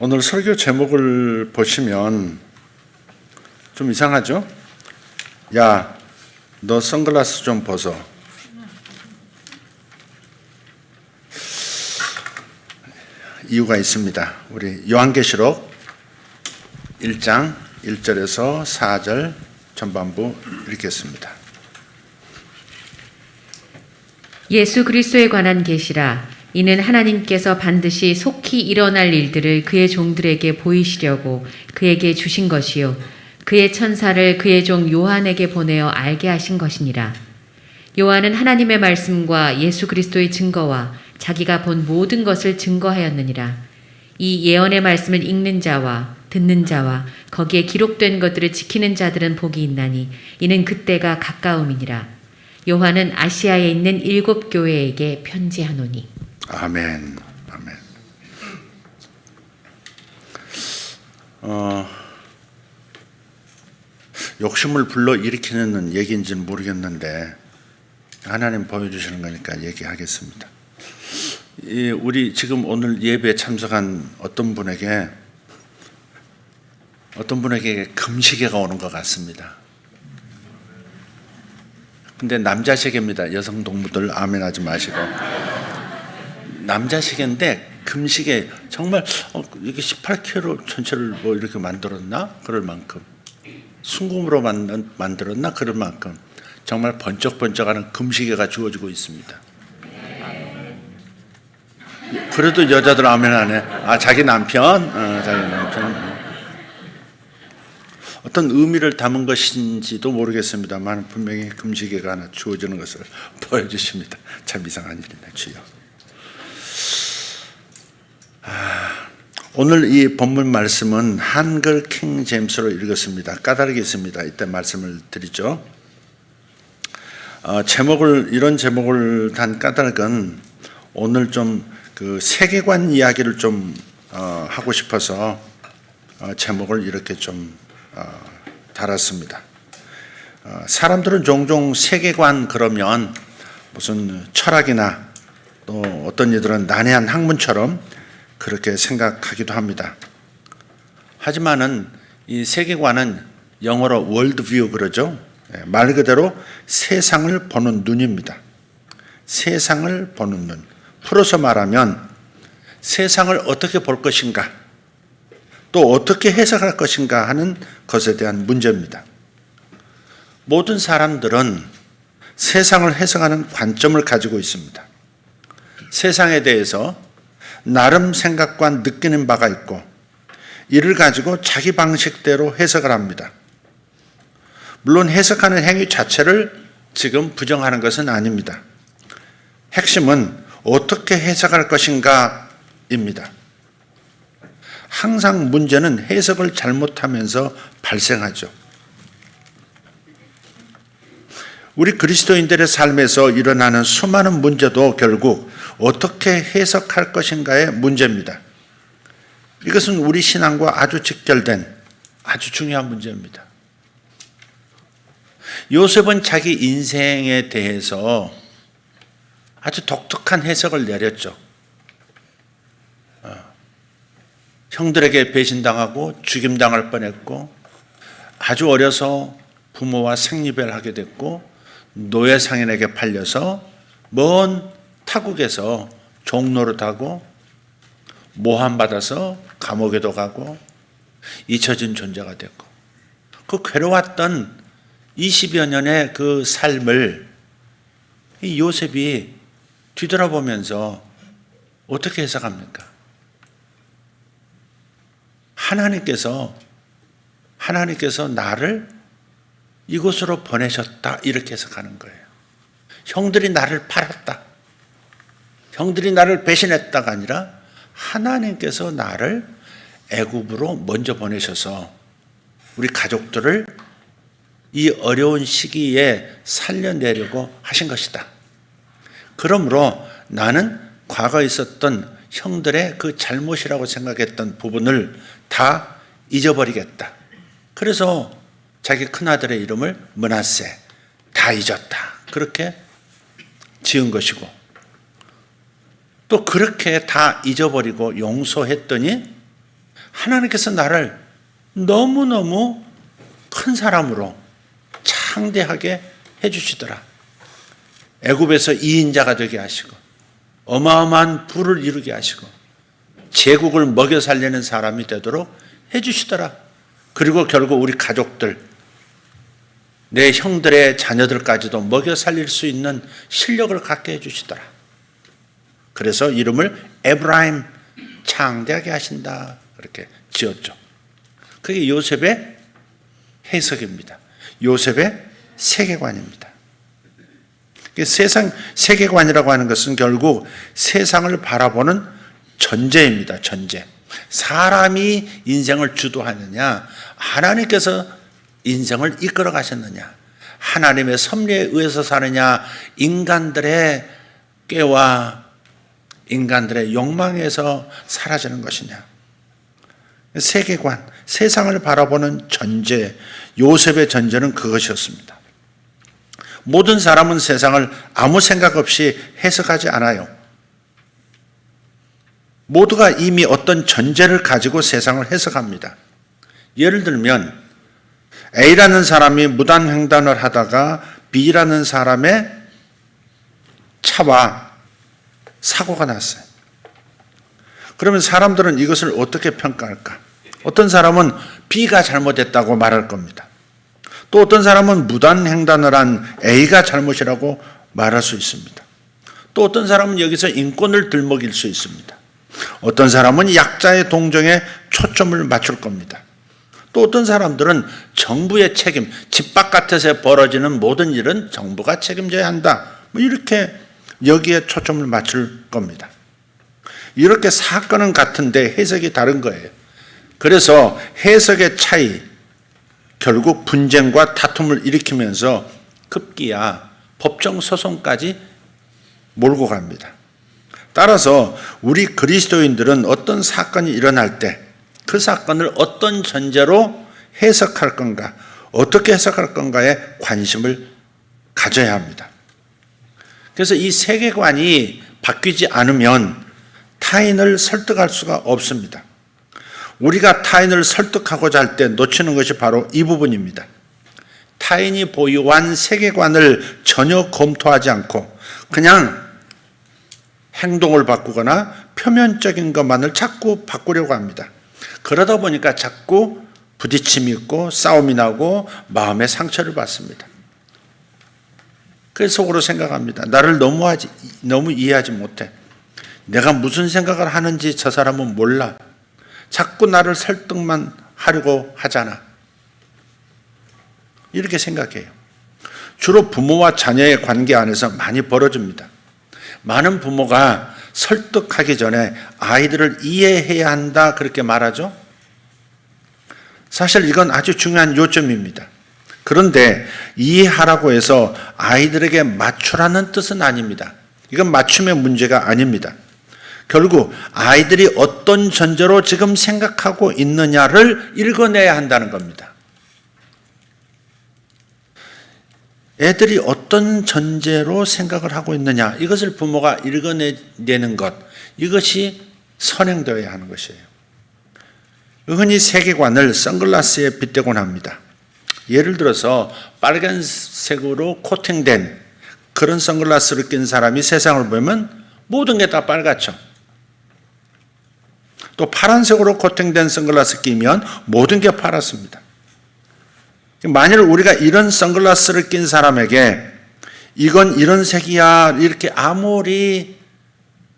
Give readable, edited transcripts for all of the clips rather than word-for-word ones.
오늘 설교 제목을 보시면 좀 이상하죠? 야, 너 선글라스 좀 벗어. 이유가 있습니다. 우리 요한계시록 1장 1절에서 4절 전반부 읽겠습니다. 예수 그리스도에 관한 계시라. 이는 하나님께서 반드시 속히 일어날 일들을 그의 종들에게 보이시려고 그에게 주신 것이요 그의 천사를 그의 종 요한에게 보내어 알게 하신 것이니라. 요한은 하나님의 말씀과 예수 그리스도의 증거와 자기가 본 모든 것을 증거하였느니라. 이 예언의 말씀을 읽는 자와 듣는 자와 거기에 기록된 것들을 지키는 자들은 복이 있나니 이는 그때가 가까움이니라. 요한은 아시아에 있는 7 교회에게 편지하노니. 아멘. 아멘. 욕심을 불러 일으키는 얘기인지는 모르겠는데 하나님 보여주시는 거니까 얘기하겠습니다. 우리 지금 오늘 예배에 참석한 어떤 분에게 금시계가 오는 것 같습니다. 근데 남자 시계입니다. 여성 동무들 아멘하지 마시고. 남자 시계인데 금시계 정말 이게 18K로 전체를 뭐 이렇게 만들었나? 그럴 만큼 순금으로 만들었나? 그럴 만큼 정말 번쩍번쩍하는 금시계가 주어지고 있습니다. 그래도 여자들 아멘하네. 자기 남편, 자기 남편. 어떤 의미를 담은 것인지도 모르겠습니다만 분명히 금시계가 하나 주어지는 것을 보여주십니다. 참 이상한 일이네, 주여. 오늘 이 본문 말씀은 한글 킹 제임스로 읽었습니다. 까다롭게 있습니다. 이때 말씀을 드리죠. 이런 제목을 단 까닭은 오늘 좀 그 세계관 이야기를 좀 하고 싶어서 제목을 이렇게 좀 달았습니다. 사람들은 종종 세계관 그러면 무슨 철학이나 또 어떤 이들은 난해한 학문처럼 그렇게 생각하기도 합니다. 하지만은 이 세계관은 영어로 월드뷰 그러죠. 말 그대로 세상을 보는 눈입니다. 세상을 보는 눈. 풀어서 말하면 세상을 어떻게 볼 것인가, 또 어떻게 해석할 것인가 하는 것에 대한 문제입니다. 모든 사람들은 세상을 해석하는 관점을 가지고 있습니다. 세상에 대해서 나름 생각과 느끼는 바가 있고 이를 가지고 자기 방식대로 해석을 합니다. 물론 해석하는 행위 자체를 지금 부정하는 것은 아닙니다. 핵심은 어떻게 해석할 것인가입니다. 항상 문제는 해석을 잘못하면서 발생하죠. 우리 그리스도인들의 삶에서 일어나는 수많은 문제도 결국 어떻게 해석할 것인가의 문제입니다. 이것은 우리 신앙과 아주 직결된 아주 중요한 문제입니다. 요셉은 자기 인생에 대해서 아주 독특한 해석을 내렸죠. 형들에게 배신당하고 죽임당할 뻔했고 아주 어려서 부모와 생리별하게 됐고 노예상인에게 팔려서 먼 타국에서 종노릇하고 모함받아서 감옥에도 가고 잊혀진 존재가 됐고 그 괴로웠던 20여 년의 그 삶을 이 요셉이 뒤돌아보면서 어떻게 해석합니까? 하나님께서 나를 이곳으로 보내셨다 이렇게 해석하는 거예요. 형들이 나를 팔았다. 형들이 나를 배신했다가 아니라 하나님께서 나를 애굽으로 먼저 보내셔서 우리 가족들을 이 어려운 시기에 살려내려고 하신 것이다. 그러므로 나는 과거에 있었던 형들의 그 잘못이라고 생각했던 부분을 다 잊어버리겠다. 그래서 자기 큰아들의 이름을 므낫세, 다 잊었다. 그렇게 지은 것이고 또 그렇게 다 잊어버리고 용서했더니 하나님께서 나를 너무너무 큰 사람으로 창대하게 해주시더라. 애굽에서 2인자가 되게 하시고 어마어마한 부를 이루게 하시고 제국을 먹여 살리는 사람이 되도록 해주시더라. 그리고 결국 우리 가족들, 내 형들의 자녀들까지도 먹여 살릴 수 있는 실력을 갖게 해주시더라. 그래서 이름을 에브라임, 창대하게 하신다, 그렇게 지었죠. 그게 요셉의 해석입니다. 요셉의 세계관입니다. 세상 세계관이라고 하는 것은 결국 세상을 바라보는 전제입니다. 전제. 사람이 인생을 주도하느냐, 하나님께서 인생을 이끌어 가셨느냐, 하나님의 섭리에 의해서 사느냐, 인간들의 꾀와 인간들의 욕망에서 사라지는 것이냐. 세계관, 세상을 바라보는 전제, 요셉의 전제는 그것이었습니다. 모든 사람은 세상을 아무 생각 없이 해석하지 않아요. 모두가 이미 어떤 전제를 가지고 세상을 해석합니다. 예를 들면 A라는 사람이 무단횡단을 하다가 B라는 사람의 차와 사고가 났어요. 그러면 사람들은 이것을 어떻게 평가할까? 어떤 사람은 B가 잘못했다고 말할 겁니다. 또 어떤 사람은 무단횡단을 한 A가 잘못이라고 말할 수 있습니다. 또 어떤 사람은 여기서 인권을 들먹일 수 있습니다. 어떤 사람은 약자의 동정에 초점을 맞출 겁니다. 또 어떤 사람들은 정부의 책임, 집 바깥에서 벌어지는 모든 일은 정부가 책임져야 한다, 이렇게 여기에 초점을 맞출 겁니다. 이렇게 사건은 같은데 해석이 다른 거예요. 그래서 해석의 차이, 결국 분쟁과 다툼을 일으키면서 급기야 법정 소송까지 몰고 갑니다. 따라서 우리 그리스도인들은 어떤 사건이 일어날 때 그 사건을 어떤 전제로 해석할 건가, 어떻게 해석할 건가에 관심을 가져야 합니다. 그래서 이 세계관이 바뀌지 않으면 타인을 설득할 수가 없습니다. 우리가 타인을 설득하고자 할 때 놓치는 것이 바로 이 부분입니다. 타인이 보유한 세계관을 전혀 검토하지 않고 그냥 행동을 바꾸거나 표면적인 것만을 자꾸 바꾸려고 합니다. 그러다 보니까 자꾸 부딪힘이 있고 싸움이 나고 마음의 상처를 받습니다. 그래서 속으로 생각합니다. 나를 너무 이해하지 못해. 내가 무슨 생각을 하는지 저 사람은 몰라. 자꾸 나를 설득만 하려고 하잖아. 이렇게 생각해요. 주로 부모와 자녀의 관계 안에서 많이 벌어집니다. 많은 부모가 설득하기 전에 아이들을 이해해야 한다, 그렇게 말하죠. 사실 이건 아주 중요한 요점입니다. 그런데 이해하라고 해서 아이들에게 맞추라는 뜻은 아닙니다. 이건 맞춤의 문제가 아닙니다. 결국 아이들이 어떤 전제로 지금 생각하고 있느냐를 읽어내야 한다는 겁니다. 애들이 어떤 전제로 생각을 하고 있느냐, 이것을 부모가 읽어내는 것, 이것이 선행되어야 하는 것이에요. 흔히 세계관을 선글라스에 빗대곤 합니다. 예를 들어서 빨간색으로 코팅된 그런 선글라스를 낀 사람이 세상을 보면 모든 게 다 빨갛죠. 또 파란색으로 코팅된 선글라스 끼면 모든 게 파랗습니다. 만일 우리가 이런 선글라스를 낀 사람에게 이건 이런 색이야 이렇게 아무리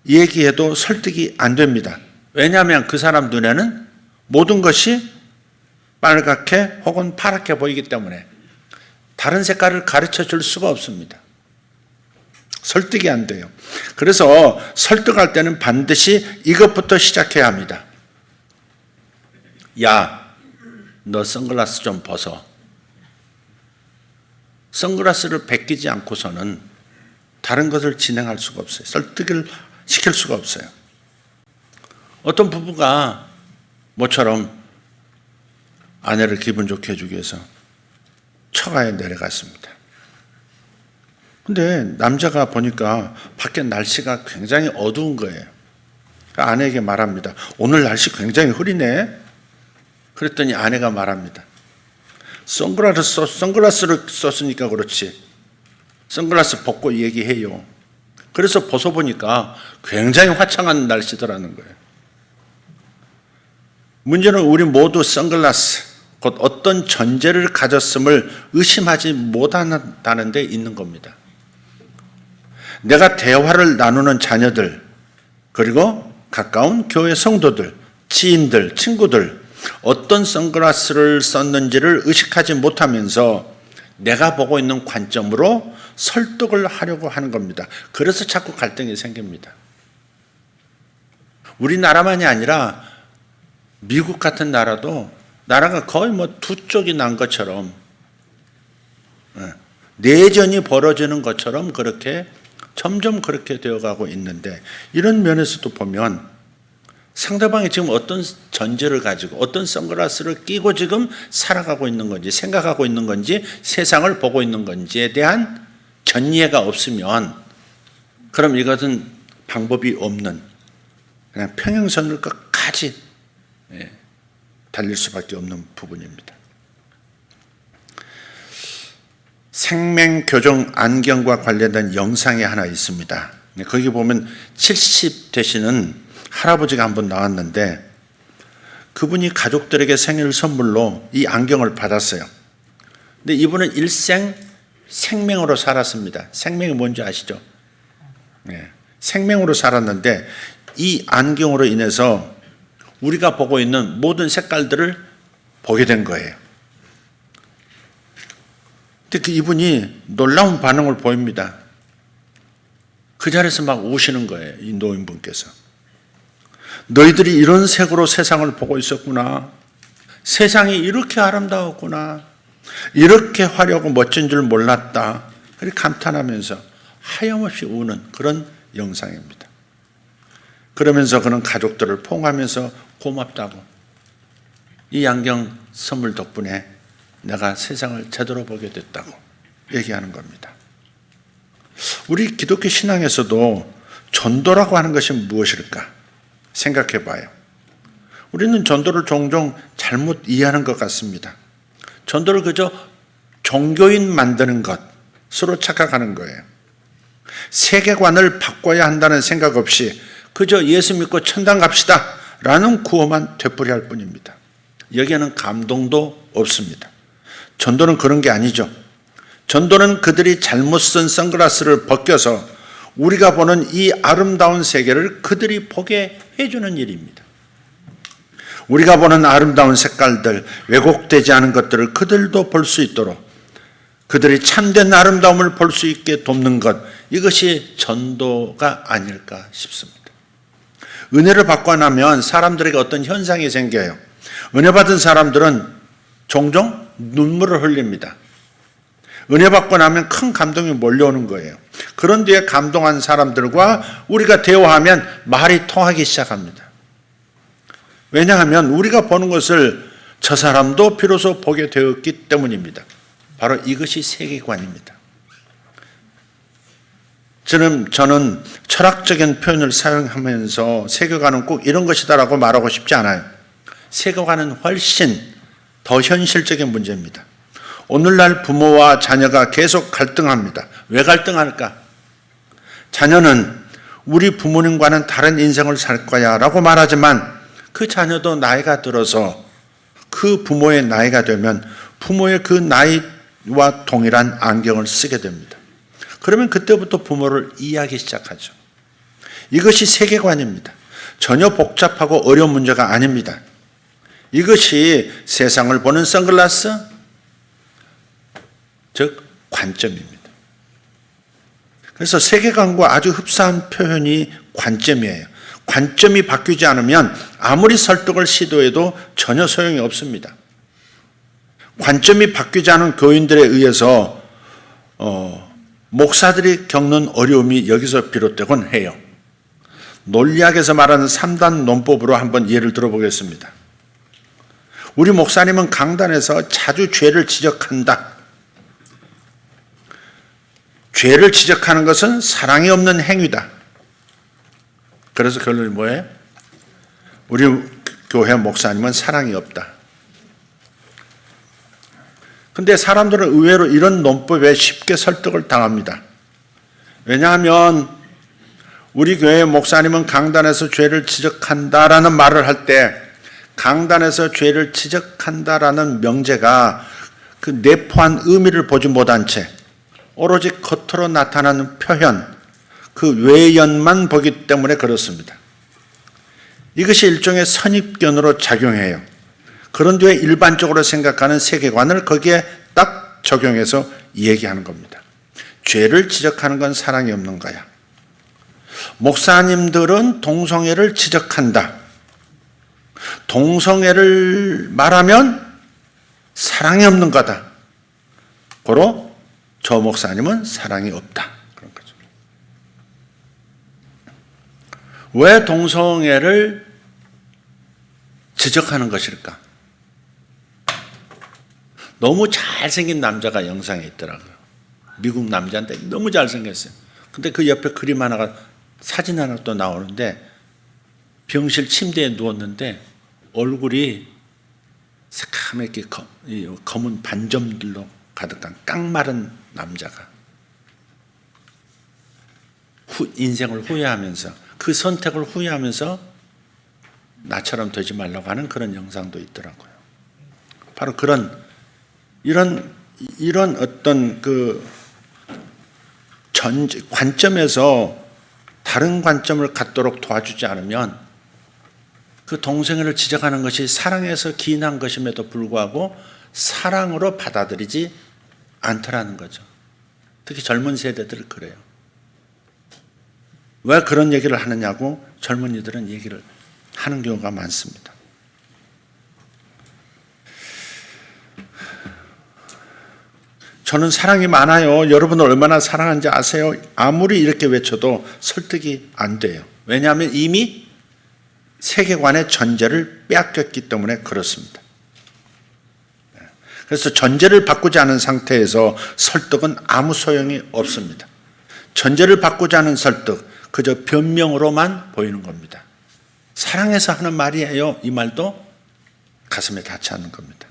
얘기해도 설득이 안 됩니다. 왜냐하면 그 사람 눈에는 모든 것이 빨갛게 혹은 파랗게 보이기 때문에 다른 색깔을 가르쳐 줄 수가 없습니다. 설득이 안 돼요. 그래서 설득할 때는 반드시 이것부터 시작해야 합니다. 야, 너 선글라스 좀 벗어. 선글라스를 벗기지 않고서는 다른 것을 진행할 수가 없어요. 설득을 시킬 수가 없어요. 어떤 부부가 모처럼 아내를 기분 좋게 해주기 위해서 처가에 내려갔습니다. 근데 남자가 보니까 밖에 날씨가 굉장히 어두운 거예요. 아내에게 말합니다. 오늘 날씨 굉장히 흐리네. 그랬더니 아내가 말합니다. 선글라스를 썼으니까 그렇지. 선글라스 벗고 얘기해요. 그래서 벗어보니까 굉장히 화창한 날씨더라는 거예요. 문제는 우리 모두 선글라스, 곧 어떤 전제를 가졌음을 의심하지 못한다는 데 있는 겁니다. 내가 대화를 나누는 자녀들, 그리고 가까운 교회 성도들, 지인들, 친구들, 어떤 선글라스를 썼는지를 의식하지 못하면서 내가 보고 있는 관점으로 설득을 하려고 하는 겁니다. 그래서 자꾸 갈등이 생깁니다. 우리나라만이 아니라 미국 같은 나라도 나라가 거의 두 쪽이 난 것처럼 내전이 벌어지는 것처럼 그렇게 점점 그렇게 되어가고 있는데, 이런 면에서도 보면 상대방이 지금 어떤 전제를 가지고 어떤 선글라스를 끼고 지금 살아가고 있는 건지, 생각하고 있는 건지, 세상을 보고 있는 건지에 대한 전이해가 없으면 그럼 이것은 방법이 없는 그냥 평행선을 끝까지 달릴 수밖에 없는 부분입니다. 생명교정 안경과 관련된 영상이 하나 있습니다. 거기 보면 70 되시는 할아버지가 한번 나왔는데, 그분이 가족들에게 생일 선물로 이 안경을 받았어요. 근데 이분은 일생 생명으로 살았습니다. 생명이 뭔지 아시죠? 생명으로 살았는데 이 안경으로 인해서 우리가 보고 있는 모든 색깔들을 보게 된 거예요. 근데 이분이 놀라운 반응을 보입니다. 그 자리에서 막 우시는 거예요. 이 노인분께서. 너희들이 이런 색으로 세상을 보고 있었구나. 세상이 이렇게 아름다웠구나. 이렇게 화려하고 멋진 줄 몰랐다. 그렇게 감탄하면서 하염없이 우는 그런 영상입니다. 그러면서 그는 가족들을 포옹하면서 고맙다고, 이 안경 선물 덕분에 내가 세상을 제대로 보게 됐다고 얘기하는 겁니다. 우리 기독교 신앙에서도 전도라고 하는 것이 무엇일까 생각해 봐요. 우리는 전도를 종종 잘못 이해하는 것 같습니다. 전도를 그저 종교인 만드는 것으로 착각하는 거예요. 세계관을 바꿔야 한다는 생각 없이 그저 예수 믿고 천당 갑시다 라는 구호만 되풀이할 뿐입니다. 여기에는 감동도 없습니다. 전도는 그런 게 아니죠. 전도는 그들이 잘못 쓴 선글라스를 벗겨서 우리가 보는 이 아름다운 세계를 그들이 보게 해주는 일입니다. 우리가 보는 아름다운 색깔들, 왜곡되지 않은 것들을 그들도 볼 수 있도록 그들이 참된 아름다움을 볼 수 있게 돕는 것, 이것이 전도가 아닐까 싶습니다. 은혜를 받고 나면 사람들에게 어떤 현상이 생겨요. 은혜 받은 사람들은 종종 눈물을 흘립니다. 은혜 받고 나면 큰 감동이 몰려오는 거예요. 그런 뒤에 감동한 사람들과 우리가 대화하면 말이 통하기 시작합니다. 왜냐하면 우리가 보는 것을 저 사람도 비로소 보게 되었기 때문입니다. 바로 이것이 세계관입니다. 저는 철학적인 표현을 사용하면서 세계관은 꼭 이런 것이다라고 말하고 싶지 않아요. 세계관은 훨씬 더 현실적인 문제입니다. 오늘날 부모와 자녀가 계속 갈등합니다. 왜 갈등할까? 자녀는 우리 부모님과는 다른 인생을 살 거야 라고 말하지만 그 자녀도 나이가 들어서 그 부모의 나이가 되면 부모의 그 나이와 동일한 안경을 쓰게 됩니다. 그러면 그때부터 부모를 이해하기 시작하죠. 이것이 세계관입니다. 전혀 복잡하고 어려운 문제가 아닙니다. 이것이 세상을 보는 선글라스, 즉 관점입니다. 그래서 세계관과 아주 흡사한 표현이 관점이에요. 관점이 바뀌지 않으면 아무리 설득을 시도해도 전혀 소용이 없습니다. 관점이 바뀌지 않은 교인들에 의해서 목사들이 겪는 어려움이 여기서 비롯되곤 해요. 논리학에서 말하는 3단 논법으로 한번 예를 들어보겠습니다. 우리 목사님은 강단에서 자주 죄를 지적한다. 죄를 지적하는 것은 사랑이 없는 행위다. 그래서 결론이 뭐예요? 우리 교회 목사님은 사랑이 없다. 근데 사람들은 의외로 이런 논법에 쉽게 설득을 당합니다. 왜냐하면 우리 교회 목사님은 강단에서 죄를 지적한다라는 말을 할 때 강단에서 죄를 지적한다라는 명제가 그 내포한 의미를 보지 못한 채 오로지 겉으로 나타나는 표현, 그 외연만 보기 때문에 그렇습니다. 이것이 일종의 선입견으로 작용해요. 그런 뒤에 일반적으로 생각하는 세계관을 거기에 딱 적용해서 얘기하는 겁니다. 죄를 지적하는 건 사랑이 없는 거야. 목사님들은 동성애를 지적한다. 동성애를 말하면 사랑이 없는 거다. 고로 저 목사님은 사랑이 없다. 그런 거죠. 왜 동성애를 지적하는 것일까? 너무 잘생긴 남자가 영상에 있더라고요. 미국 남자인데 너무 잘생겼어요. 근데 그 옆에 그림 하나가 사진 하나 또 나오는데 병실 침대에 누웠는데 얼굴이 새카맣게 검은 반점들로 가득한 깡마른 남자가 인생을 후회하면서 그 선택을 후회하면서 나처럼 되지 말라고 하는 그런 영상도 있더라고요. 바로 이런 어떤 그 관점에서 다른 관점을 갖도록 도와주지 않으면 그 동성애를 지적하는 것이 사랑에서 기인한 것임에도 불구하고 사랑으로 받아들이지 않더라는 거죠. 특히 젊은 세대들은 그래요. 왜 그런 얘기를 하느냐고 젊은이들은 얘기를 하는 경우가 많습니다. 저는 사랑이 많아요. 여러분은 얼마나 사랑하는지 아세요? 아무리 이렇게 외쳐도 설득이 안 돼요. 왜냐하면 이미 세계관의 전제를 빼앗겼기 때문에 그렇습니다. 그래서 전제를 바꾸지 않은 상태에서 설득은 아무 소용이 없습니다. 전제를 바꾸지 않은 설득, 그저 변명으로만 보이는 겁니다. 사랑해서 하는 말이에요. 이 말도 가슴에 닿지 않는 겁니다.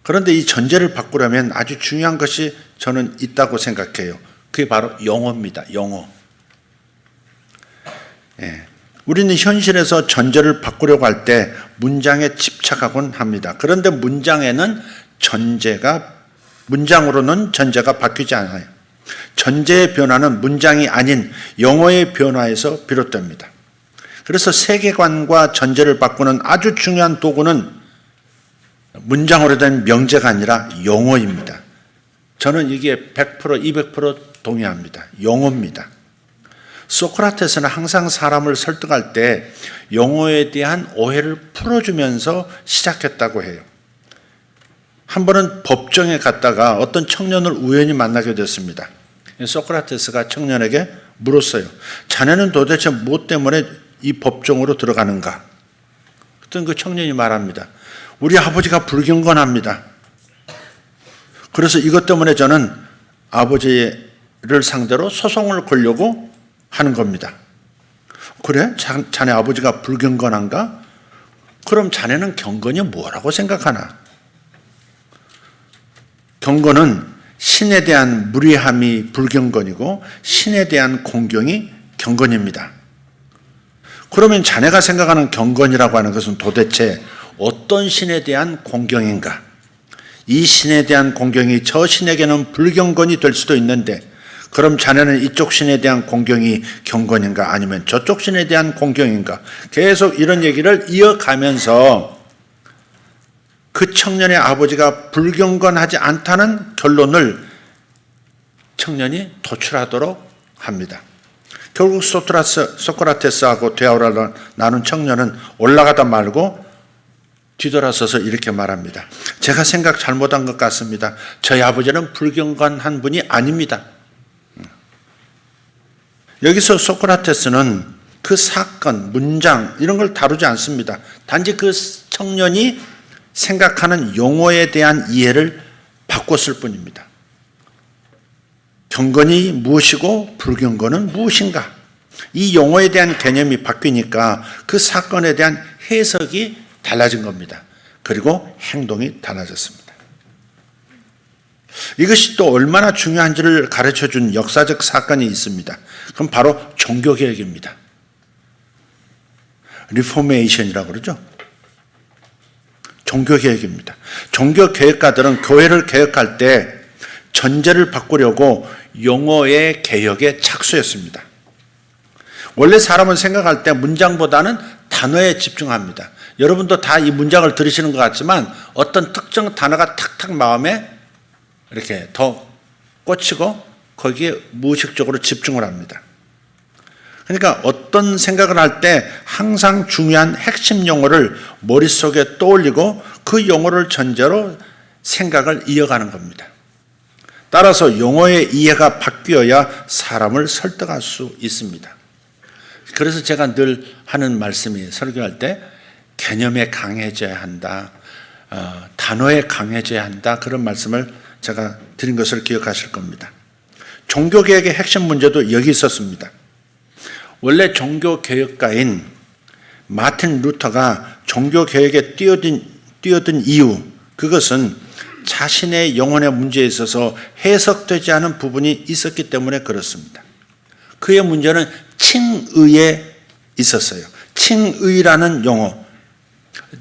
그런데 이 전제를 바꾸려면 아주 중요한 것이 저는 있다고 생각해요. 그게 바로 영어입니다. 영어. 예. 우리는 현실에서 전제를 바꾸려고 할 때 문장에 집착하곤 합니다. 그런데 문장으로는 전제가 바뀌지 않아요. 전제의 변화는 문장이 아닌 영어의 변화에서 비롯됩니다. 그래서 세계관과 전제를 바꾸는 아주 중요한 도구는 문장으로 된 명제가 아니라 용어입니다. 저는 이게 100%, 200% 동의합니다. 용어입니다. 소크라테스는 항상 사람을 설득할 때 용어에 대한 오해를 풀어주면서 시작했다고 해요. 한 번은 법정에 갔다가 어떤 청년을 우연히 만나게 됐습니다. 소크라테스가 청년에게 물었어요. 자네는 도대체 무엇 때문에 이 법정으로 들어가는가? 그랬더니 그 청년이 말합니다. 우리 아버지가 불경건합니다. 그래서 이것 때문에 저는 아버지를 상대로 소송을 걸려고 하는 겁니다. 그래? 자네 아버지가 불경건한가? 그럼 자네는 경건이 뭐라고 생각하나? 경건은 신에 대한 무례함이 불경건이고 신에 대한 공경이 경건입니다. 그러면 자네가 생각하는 경건이라고 하는 것은 도대체 어떤 신에 대한 공경인가? 이 신에 대한 공경이 저 신에게는 불경건이 될 수도 있는데 그럼 자네는 이쪽 신에 대한 공경이 경건인가 아니면 저쪽 신에 대한 공경인가? 계속 이런 얘기를 이어가면서 그 청년의 아버지가 불경건하지 않다는 결론을 청년이 도출하도록 합니다. 결국 소크라테스하고 대화를 나눈 청년은 올라가다 말고 뒤돌아서서 이렇게 말합니다. 제가 생각 잘못한 것 같습니다. 저희 아버지는 불경건한 분이 아닙니다. 여기서 소크라테스는 그 사건, 문장 이런 걸 다루지 않습니다. 단지 그 청년이 생각하는 용어에 대한 이해를 바꿨을 뿐입니다. 경건이 무엇이고 불경건은 무엇인가? 이 용어에 대한 개념이 바뀌니까 그 사건에 대한 해석이 달라진 겁니다. 그리고 행동이 달라졌습니다. 이것이 또 얼마나 중요한지를 가르쳐준 역사적 사건이 있습니다. 그럼 바로 종교개혁입니다. 리포메이션이라고 그러죠. 종교개혁입니다. 종교개혁가들은 교회를 개혁할 때 전제를 바꾸려고 용어의 개혁에 착수했습니다. 원래 사람은 생각할 때 문장보다는 단어에 집중합니다. 여러분도 다 이 문장을 들으시는 것 같지만 어떤 특정 단어가 탁탁 마음에 이렇게 더 꽂히고 거기에 무의식적으로 집중을 합니다. 그러니까 어떤 생각을 할 때 항상 중요한 핵심 용어를 머릿속에 떠올리고 그 용어를 전제로 생각을 이어가는 겁니다. 따라서 용어의 이해가 바뀌어야 사람을 설득할 수 있습니다. 그래서 제가 늘 하는 말씀이 설교할 때 개념에 강해져야 한다, 단어에 강해져야 한다, 그런 말씀을 제가 드린 것을 기억하실 겁니다. 종교개혁의 핵심 문제도 여기 있었습니다. 원래 종교개혁가인 마틴 루터가 종교개혁에 뛰어든 이유, 그것은 자신의 영혼의 문제에 있어서 해석되지 않은 부분이 있었기 때문에 그렇습니다. 그의 문제는 칭의에 있었어요. 칭의라는 용어,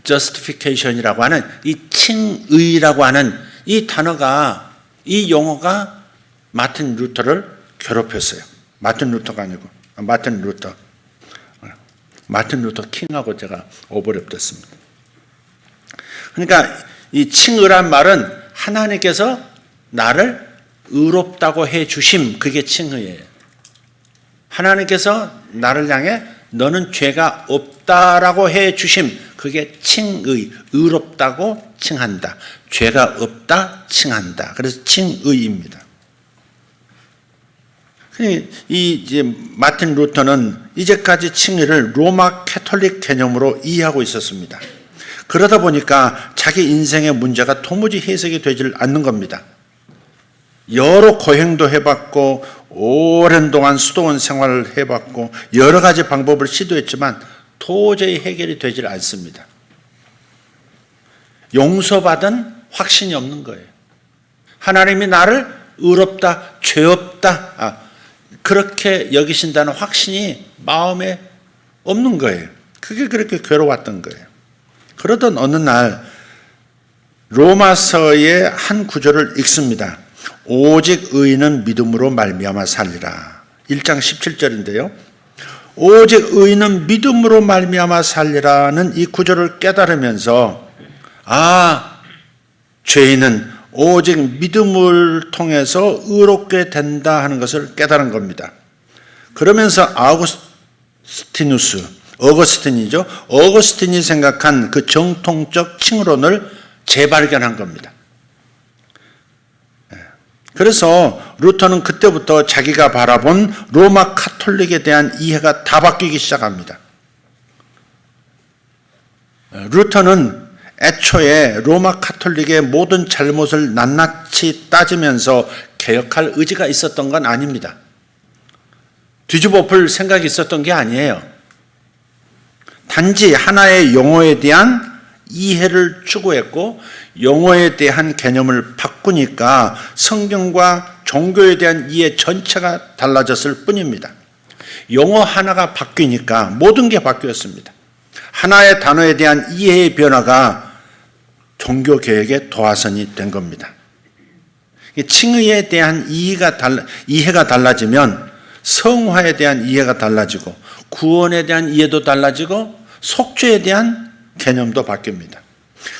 justification이라고 하는 이 칭의라고 하는 이 단어가, 이 용어가 마틴 루터를 괴롭혔어요. 마틴 루터가 아니고 마틴 루터 킹하고 제가 오버랩됐습니다. 그러니까 이 칭의란 말은 하나님께서 나를 의롭다고 해 주심, 그게 칭의예요. 하나님께서 나를 향해 너는 죄가 없다라고 해 주심, 그게 칭의, 의롭다고 칭한다. 죄가 없다 칭한다. 그래서 칭의입니다. 이제 마틴 루터는 이제까지 칭의를 로마 캐톨릭 개념으로 이해하고 있었습니다. 그러다 보니까 자기 인생의 문제가 도무지 해석이 되질 않는 겁니다. 여러 고행도 해봤고 오랜 동안 수도원 생활을 해봤고 여러 가지 방법을 시도했지만 도저히 해결이 되질 않습니다. 용서받은 확신이 없는 거예요. 하나님이 나를 의롭다, 죄 없다, 그렇게 여기신다는 확신이 마음에 없는 거예요. 그게 그렇게 괴로웠던 거예요. 그러던 어느 날 로마서의 한 구절을 읽습니다. 오직 의인은 믿음으로 말미암아 살리라. 1장 17절인데요. 오직 의인은 믿음으로 말미암아 살리라는 이 구절을 깨달으면서 죄인은 오직 믿음을 통해서 의롭게 된다 하는 것을 깨달은 겁니다. 그러면서 어거스틴이 생각한 그 정통적 칭의론을 재발견한 겁니다. 그래서 루터는 그때부터 자기가 바라본 로마 카톨릭에 대한 이해가 다 바뀌기 시작합니다. 루터는 애초에 로마 카톨릭의 모든 잘못을 낱낱이 따지면서 개혁할 의지가 있었던 건 아닙니다. 뒤집어 볼 생각이 있었던 게 아니에요. 단지 하나의 용어에 대한 이해를 추구했고 용어에 대한 개념을 바꾸니까 성경과 종교에 대한 이해 전체가 달라졌을 뿐입니다. 용어 하나가 바뀌니까 모든 게 바뀌었습니다. 하나의 단어에 대한 이해의 변화가 종교개혁의 도화선이 된 겁니다. 칭의에 대한 이해가 달라지면 성화에 대한 이해가 달라지고 구원에 대한 이해도 달라지고 속죄에 대한 개념도 바뀝니다.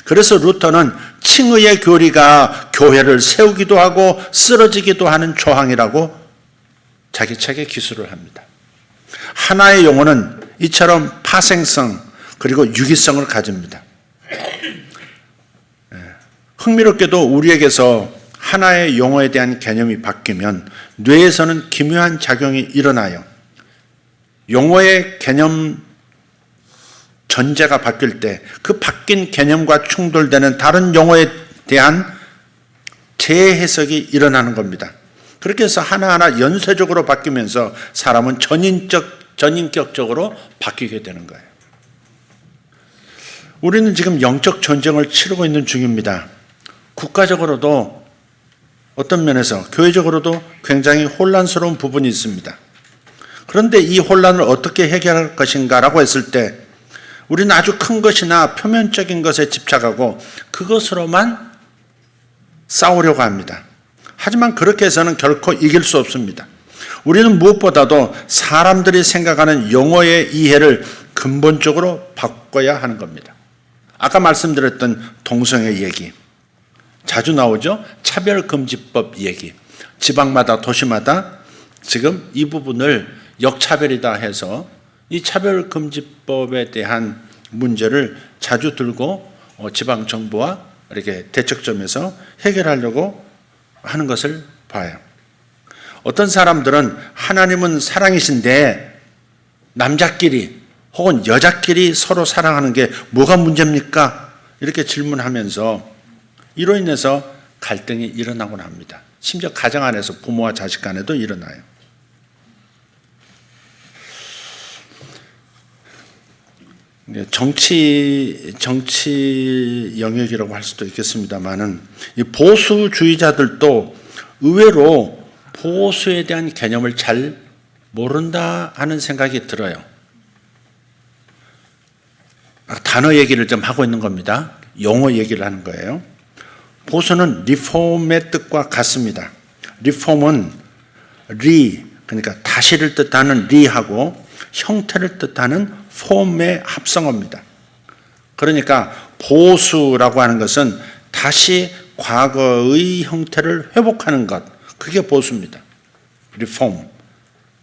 그래서 루터는 칭의의 교리가 교회를 세우기도 하고 쓰러지기도 하는 조항이라고 자기 책에 기술을 합니다. 하나의 용어는 이처럼 파생성 그리고 유기성을 가집니다. 흥미롭게도 우리에게서 하나의 용어에 대한 개념이 바뀌면 뇌에서는 기묘한 작용이 일어나요. 용어의 개념 전제가 바뀔 때 그 바뀐 개념과 충돌되는 다른 용어에 대한 재해석이 일어나는 겁니다. 그렇게 해서 하나하나 연쇄적으로 바뀌면서 사람은 전인격적으로 바뀌게 되는 거예요. 우리는 지금 영적 전쟁을 치르고 있는 중입니다. 국가적으로도 어떤 면에서 교회적으로도 굉장히 혼란스러운 부분이 있습니다. 그런데 이 혼란을 어떻게 해결할 것인가라고 했을 때 우리는 아주 큰 것이나 표면적인 것에 집착하고 그것으로만 싸우려고 합니다. 하지만 그렇게 해서는 결코 이길 수 없습니다. 우리는 무엇보다도 사람들이 생각하는 영어의 이해를 근본적으로 바꿔야 하는 겁니다. 아까 말씀드렸던 동성애 얘기, 자주 나오죠? 차별금지법 얘기. 지방마다 도시마다 지금 이 부분을 역차별이다 해서 이 차별금지법에 대한 문제를 자주 들고 지방정부와 이렇게 대척점에서 해결하려고 하는 것을 봐요. 어떤 사람들은 하나님은 사랑이신데 남자끼리 혹은 여자끼리 서로 사랑하는 게 뭐가 문제입니까? 이렇게 질문하면서 이로 인해서 갈등이 일어나곤 합니다. 심지어 가정 안에서 부모와 자식 간에도 일어나요. 정치 영역이라고 할 수도 있겠습니다만은 이 보수주의자들도 의외로 보수에 대한 개념을 잘 모른다 하는 생각이 들어요. 단어 얘기를 좀 하고 있는 겁니다. 용어 얘기를 하는 거예요. 보수는 리폼의 뜻과 같습니다. 리폼은 그러니까 다시를 뜻하는 리하고 형태를 뜻하는 폼의 합성어입니다. 그러니까 보수라고 하는 것은 다시 과거의 형태를 회복하는 것, 그게 보수입니다. 리폼,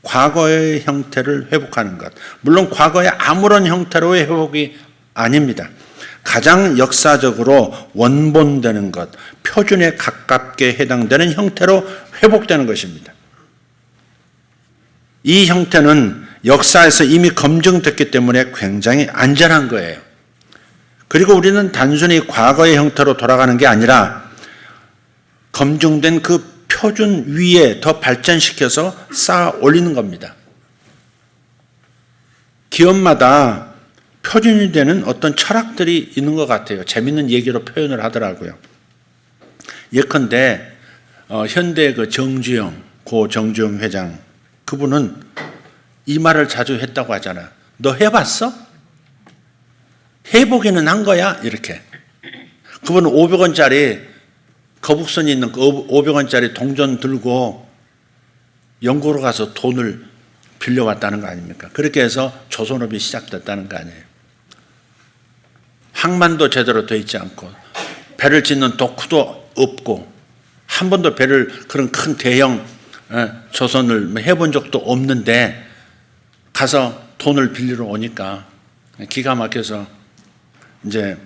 과거의 형태를 회복하는 것. 물론 과거의 아무런 형태로의 회복이 아닙니다. 가장 역사적으로 원본되는 것, 표준에 가깝게 해당되는 형태로 회복되는 것입니다. 이 형태는 역사에서 이미 검증됐기 때문에 굉장히 안전한 거예요. 그리고 우리는 단순히 과거의 형태로 돌아가는 게 아니라 검증된 그 표준 위에 더 발전시켜서 쌓아 올리는 겁니다. 기업마다 표준이 되는 어떤 철학들이 있는 것 같아요. 재밌는 얘기로 표현을 하더라고요. 예컨대 현대 그 고 정주영 회장, 그분은 이 말을 자주 했다고 하잖아요. 너 해봤어? 해보기는 한 거야? 이렇게. 그분은 500원짜리 거북선이 있는 500원짜리 동전 들고 영국으로 가서 돈을 빌려왔다는 거 아닙니까? 그렇게 해서 조선업이 시작됐다는 거 아니에요. 항만도 제대로 돼 있지 않고 배를 짓는 도쿠도 없고 한 번도 배를 그런 큰 대형 조선을 해본 적도 없는데 가서 돈을 빌리러 오니까 기가 막혀서 이제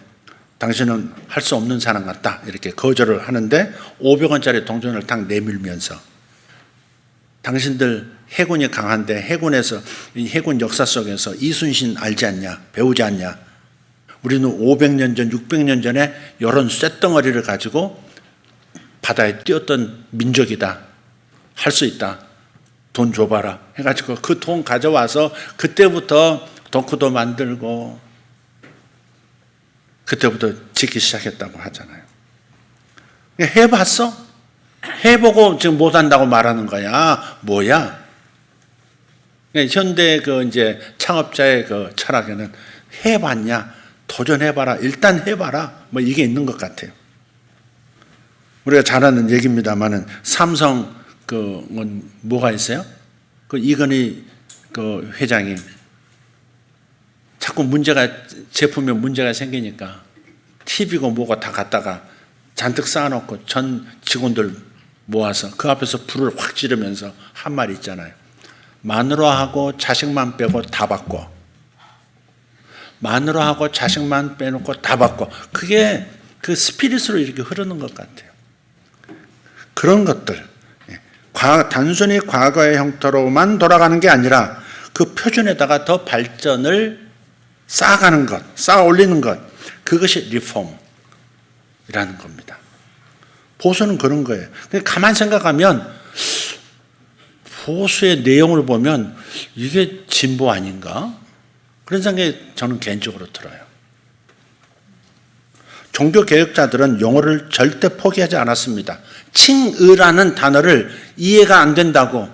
당신은 할 수 없는 사람 같다 이렇게 거절을 하는데 500원짜리 동전을 딱 내밀면서 당신들 해군이 강한데 해군에서 이 해군 역사 속에서 이순신 알지 않냐? 배우지 않냐? 우리는 500년 전, 600년 전에 이런 쇳덩어리를 가지고 바다에 뛰었던 민족이다. 할 수 있다. 돈 줘봐라. 해가지고 그 돈 가져와서 그때부터 도쿠도 만들고 그때부터 짓기 시작했다고 하잖아요. 해봤어? 해보고 지금 못한다고 말하는 거야. 뭐야? 현대 그 이제 창업자의 그 철학에는 해봤냐? 도전해봐라. 일단 해봐라. 뭐 이게 있는 것 같아요. 우리가 잘 아는 얘기입니다만은 삼성 그 뭐가 있어요? 그 이건희 그 회장이 자꾸 제품에 문제가 생기니까 TV고 뭐고 다 갖다가 잔뜩 쌓아놓고 전 직원들 모아서 그 앞에서 불을 확 지르면서 한 말이 있잖아요. 마누라하고 자식만 빼고 다 바꿔. 마누라하고 자식만 빼놓고 다 바꿔. 그게 그 스피릿으로 이렇게 흐르는 것 같아요. 그런 것들. 단순히 과거의 형태로만 돌아가는 게 아니라 그 표준에다가 더 발전을 쌓아가는 것, 쌓아 올리는 것. 그것이 리폼이라는 겁니다. 보수는 그런 거예요. 가만 생각하면 보수의 내용을 보면 이게 진보 아닌가? 그런 생각이 저는 개인적으로 들어요. 종교개혁자들은 용어를 절대 포기하지 않았습니다. 칭의라는 단어를 이해가 안 된다고,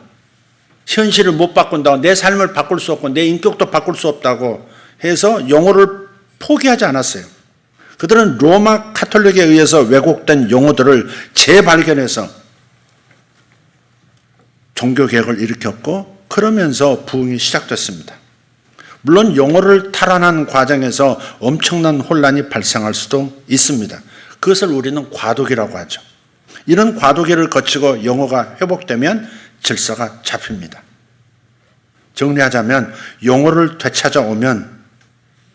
현실을 못 바꾼다고, 내 삶을 바꿀 수 없고 내 인격도 바꿀 수 없다고 해서 용어를 포기하지 않았어요. 그들은 로마 카톨릭에 의해서 왜곡된 용어들을 재발견해서 종교개혁을 일으켰고, 그러면서 부흥이 시작됐습니다. 물론 용어를 탈환하는 과정에서 엄청난 혼란이 발생할 수도 있습니다. 그것을 우리는 과도기라고 하죠. 이런 과도기를 거치고 용어가 회복되면 질서가 잡힙니다. 정리하자면 용어를 되찾아오면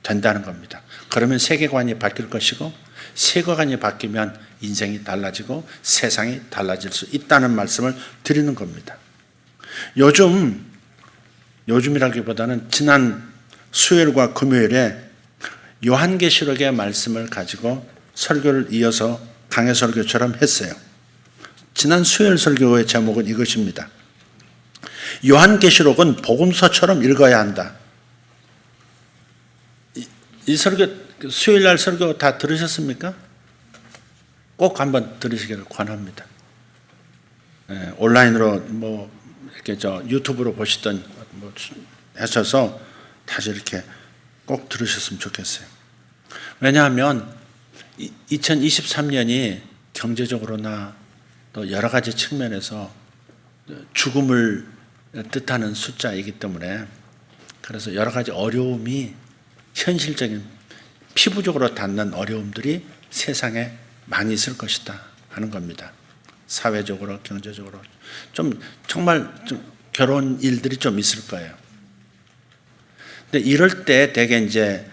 된다는 겁니다. 그러면 세계관이 바뀔 것이고, 세계관이 바뀌면 인생이 달라지고 세상이 달라질 수 있다는 말씀을 드리는 겁니다. 요즘이라기보다는 지난 수요일과 금요일에 요한계시록의 말씀을 가지고 설교를 이어서 강해 설교처럼 했어요. 지난 수요일 설교의 제목은 이것입니다. 요한계시록은 복음서처럼 읽어야 한다. 이 설교, 수요일 날 설교 다 들으셨습니까? 꼭 한번 들으시기를 권합니다. 온라인으로 이렇게 유튜브로 보시던 하셔서 다시 이렇게 꼭 들으셨으면 좋겠어요. 왜냐하면 2023년이 경제적으로나 또 여러 가지 측면에서 죽음을 뜻하는 숫자이기 때문에, 그래서 여러 가지 어려움이, 현실적인 피부적으로 닿는 어려움들이 세상에 많이 있을 것이다 하는 겁니다. 사회적으로, 경제적으로 정말 괴로운 일들이 좀 있을 거예요. 근데 이럴 때 되게 이제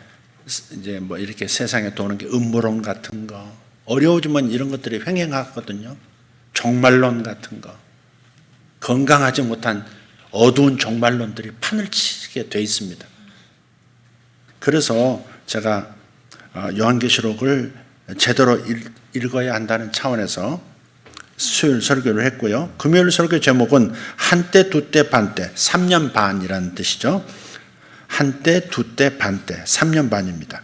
이렇게 세상에 도는 게 음모론 같은 거, 어려워지면 이런 것들이 횡행하거든요. 종말론 같은 거, 건강하지 못한 어두운 종말론들이 판을 치게 돼 있습니다. 그래서 제가 요한계시록을 제대로 읽어야 한다는 차원에서 수요일 설교를 했고요. 금요일 설교 제목은 한때, 두때, 반때, 3년 반이라는 뜻이죠. 한때, 두때, 반때, 3년 반입니다.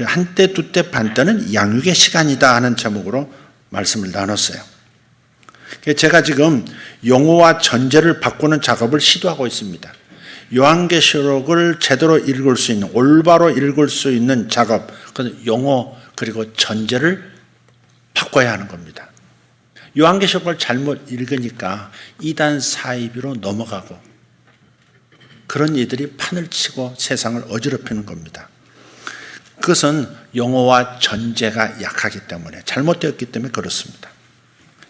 한때, 두때, 반때는 양육의 시간이다 하는 제목으로 말씀을 나눴어요. 제가 지금 용어와 전제를 바꾸는 작업을 시도하고 있습니다. 요한계시록을 제대로 읽을 수 있는, 올바로 읽을 수 있는 작업, 용어 그리고 전제를 바꿔야 하는 겁니다. 요한계시록을 잘못 읽으니까 이단 사이비로 넘어가고, 그런 이들이 판을 치고 세상을 어지럽히는 겁니다. 그것은 용어와 전제가 약하기 때문에, 잘못되었기 때문에 그렇습니다.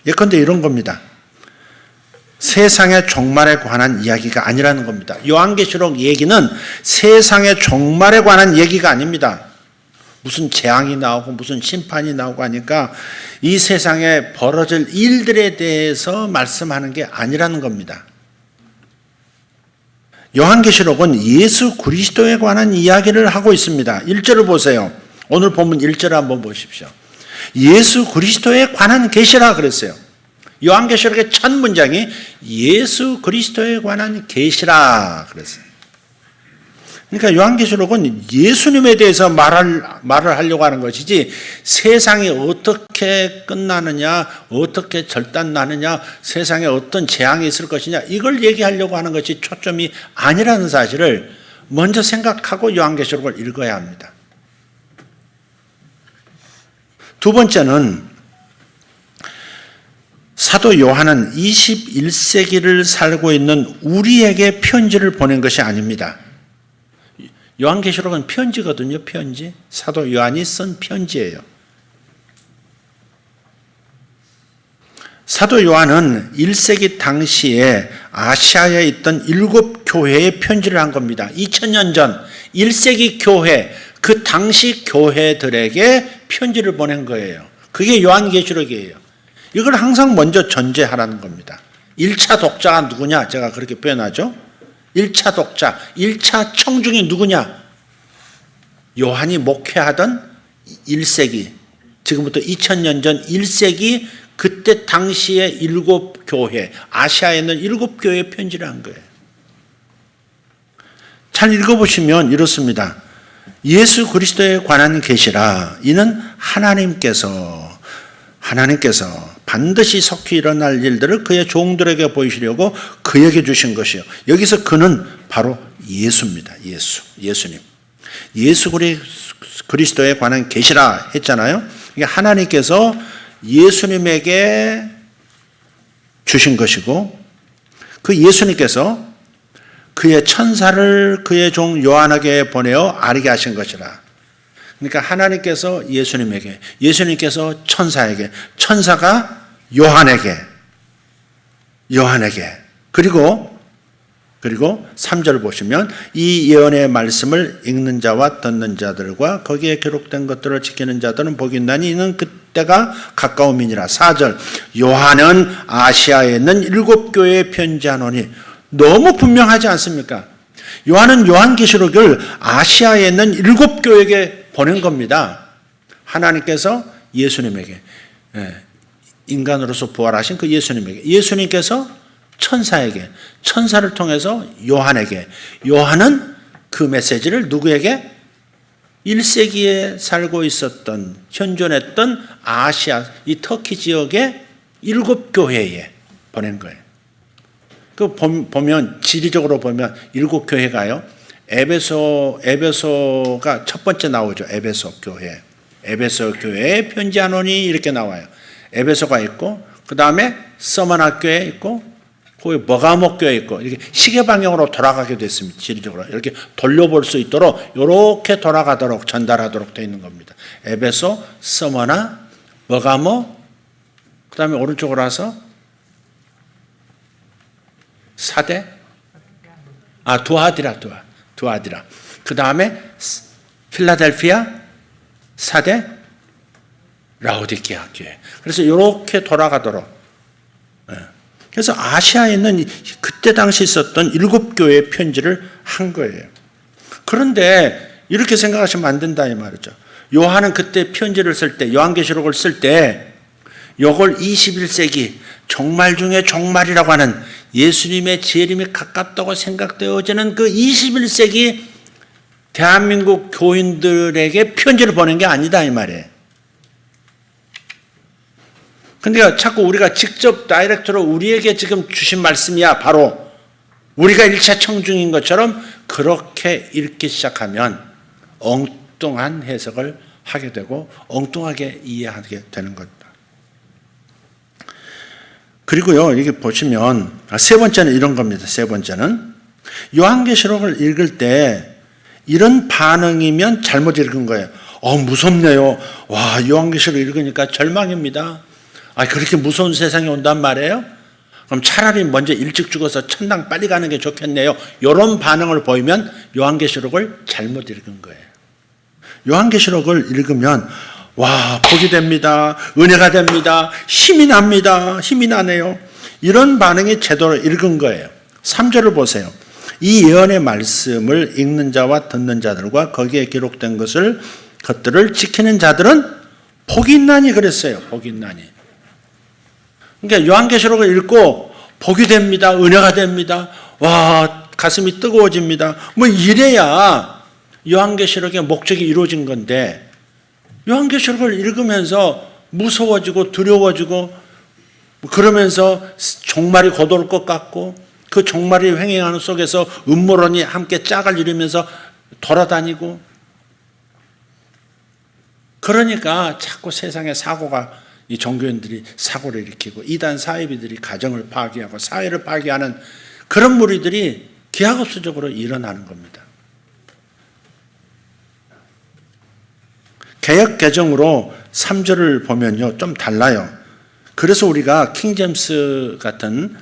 예컨대 이런 겁니다. 세상의 종말에 관한 이야기가 아니라는 겁니다. 요한계시록 얘기는 세상의 종말에 관한 얘기가 아닙니다. 무슨 재앙이 나오고 무슨 심판이 나오고 하니까 이 세상에 벌어질 일들에 대해서 말씀하는 게 아니라는 겁니다. 요한계시록은 예수 그리스도에 관한 이야기를 하고 있습니다. 1절을 보세요. 오늘 본문 1절을 한번 보십시오. 예수 그리스도에 관한 계시라 그랬어요. 요한계시록의 첫 문장이 예수 그리스도에 관한 계시라 그랬어요. 그러니까 요한계시록은 예수님에 대해서 말을 하려고 하는 것이지, 세상이 어떻게 끝나느냐, 어떻게 절단나느냐, 세상에 어떤 재앙이 있을 것이냐, 이걸 얘기하려고 하는 것이 초점이 아니라는 사실을 먼저 생각하고 요한계시록을 읽어야 합니다. 두 번째는 사도 요한은 21세기를 살고 있는 우리에게 편지를 보낸 것이 아닙니다. 요한계시록은 편지거든요. 편지. 사도 요한이 쓴 편지예요. 사도 요한은 1세기 당시에 아시아에 있던 7교회에 편지를 한 겁니다. 2000년 전 1세기 교회, 그 당시 교회들에게 편지를 보낸 거예요. 그게 요한계시록이에요. 이걸 항상 먼저 전제하라는 겁니다. 1차 독자가 누구냐? 제가 그렇게 표현하죠. 1차 독자, 1차 청중이 누구냐? 요한이 목회하던 1세기, 지금부터 2000년 전 1세기, 그때 당시에 7교회, 아시아에 있는 7교회에 편지를 한 거예요. 잘 읽어보시면 이렇습니다. 예수 그리스도에 관한 계시라. 이는 하나님께서 반드시 속히 일어날 일들을 그의 종들에게 보이시려고 그에게 주신 것이요. 여기서 그는 바로 예수입니다. 예수님. 예수 그리스도에 관한 계시라 했잖아요. 이게 하나님께서 예수님에게 주신 것이고, 그 예수님께서 그의 천사를 그의 종 요한에게 보내어 아리게 하신 것이라. 그러니까 하나님께서 예수님에게, 예수님께서 천사에게, 천사가 요한에게, 그리고 3절 보시면 이 예언의 말씀을 읽는 자와 듣는 자들과 거기에 기록된 것들을 지키는 자들은 복이 있나니 이는 그때가 가까움이니라. 4절 요한은 아시아에 있는 7교회에 편지하노니. 너무 분명하지 않습니까? 요한은 요한계시록을 아시아에 있는 7교회에게 보낸 겁니다. 하나님께서 예수님에게, 인간으로서 부활하신 그 예수님에게, 예수님께서 천사에게, 천사를 통해서 요한에게, 요한은 그 메시지를 누구에게? 1세기에 살고 있었던, 현존했던 아시아, 이 터키 지역의 7교회에 보낸 거예요. 그 보면, 지리적으로 보면 7교회가요, 에베소가 첫 번째 나오죠. 에베소 교회에 편지하노니 이렇게 나와요. 에베소가 있고, 그 다음에 서머나 교회 있고, 거기 버가모 교회 있고, 이렇게 시계 방향으로 돌아가게 됐습니다. 지리적으로 이렇게 돌려볼 수 있도록 이렇게 돌아가도록 전달하도록 되어 있는 겁니다. 에베소, 서머나, 버가모, 그 다음에 오른쪽으로 와서 사대, 두아디라. 그 다음에 필라델피아, 사대, 라오디게아 교회. 그래서 이렇게 돌아가도록. 그래서 아시아에 있는 그때 당시 있었던 7교회의 편지를 한 거예요. 그런데 이렇게 생각하시면 안 된다 이 말이죠. 요한은 그때 편지를 쓸 때, 요한계시록을 쓸 때 이걸 21세기 종말 중에 종말이라고 하는 예수님의 재림이 가깝다고 생각되어지는 그 21세기 대한민국 교인들에게 편지를 보낸 게 아니다 이 말이에요. 근데 자꾸 우리가 직접 다이렉트로 우리에게 지금 주신 말씀이야, 바로 우리가 1차 청중인 것처럼 그렇게 읽기 시작하면 엉뚱한 해석을 하게 되고 엉뚱하게 이해하게 되는 겁니다. 그리고요, 이게 보시면 세 번째는 이런 겁니다. 세 번째는 요한계시록을 읽을 때 이런 반응이면 잘못 읽은 거예요. 무섭네요. 와, 요한계시록 읽으니까 절망입니다. 그렇게 무서운 세상이 온단 말이에요? 그럼 차라리 먼저 일찍 죽어서 천당 빨리 가는 게 좋겠네요. 이런 반응을 보이면 요한계시록을 잘못 읽은 거예요. 요한계시록을 읽으면 와, 복이 됩니다. 은혜가 됩니다. 힘이 납니다. 힘이 나네요. 이런 반응이 제대로 읽은 거예요. 3절을 보세요. 이 예언의 말씀을 읽는 자와 듣는 자들과 거기에 기록된 것들을 지키는 자들은 복이 있나니 그랬어요. 복이 있나니. 그러니까 요한계시록을 읽고 복이 됩니다. 은혜가 됩니다. 와, 가슴이 뜨거워집니다. 이래야 요한계시록의 목적이 이루어진 건데, 요한계시록을 읽으면서 무서워지고 두려워지고 그러면서 종말이 곧 올 것 같고 그 종말이 횡행하는 속에서 음모론이 함께 짝을 이루면서 돌아다니고, 그러니까 자꾸 세상에 사고가, 이 종교인들이 사고를 일으키고 이단 사이비들이 가정을 파괴하고 사회를 파괴하는 그런 무리들이 기하급수적으로 일어나는 겁니다. 개역 개정으로 3절을 보면요, 좀 달라요. 그래서 우리가 킹제임스 같은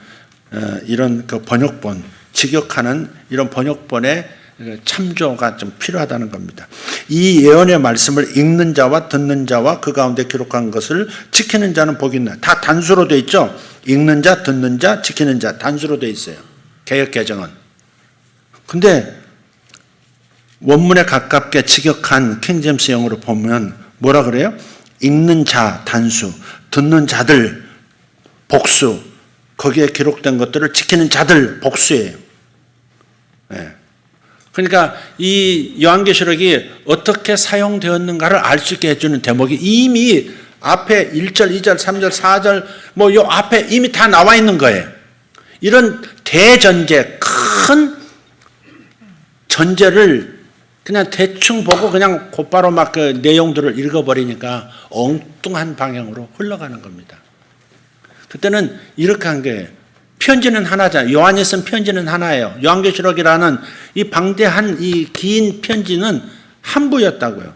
이런 그 번역본, 직역하는 이런 번역본의 참조가 좀 필요하다는 겁니다. 이 예언의 말씀을 읽는 자와 듣는 자와 그 가운데 기록한 것을 지키는 자는 복이 있나. 다 단수로 돼 있죠. 읽는 자, 듣는 자, 지키는 자 단수로 돼 있어요. 개역 개정은. 근데 원문에 가깝게 직역한 킹제임스 영어로 보면 뭐라 그래요? 읽는 자 단수, 듣는 자들 복수, 거기에 기록된 것들을 지키는 자들 복수예요. 네. 그러니까 이 요한계시록이 어떻게 사용되었는가를 알 수 있게 해주는 대목이 이미 앞에 1절, 2절, 3절, 4절 뭐 요 앞에 이미 다 나와 있는 거예요. 이런 대전제, 큰 전제를 그냥 대충 보고 그냥 곧바로 막 그 내용들을 읽어버리니까 엉뚱한 방향으로 흘러가는 겁니다. 그때는 이렇게 한 거예요. 편지는 하나잖아요. 요한이 쓴 편지는 하나예요. 요한계시록이라는 이 방대한 이 긴 편지는 한 부였다고요.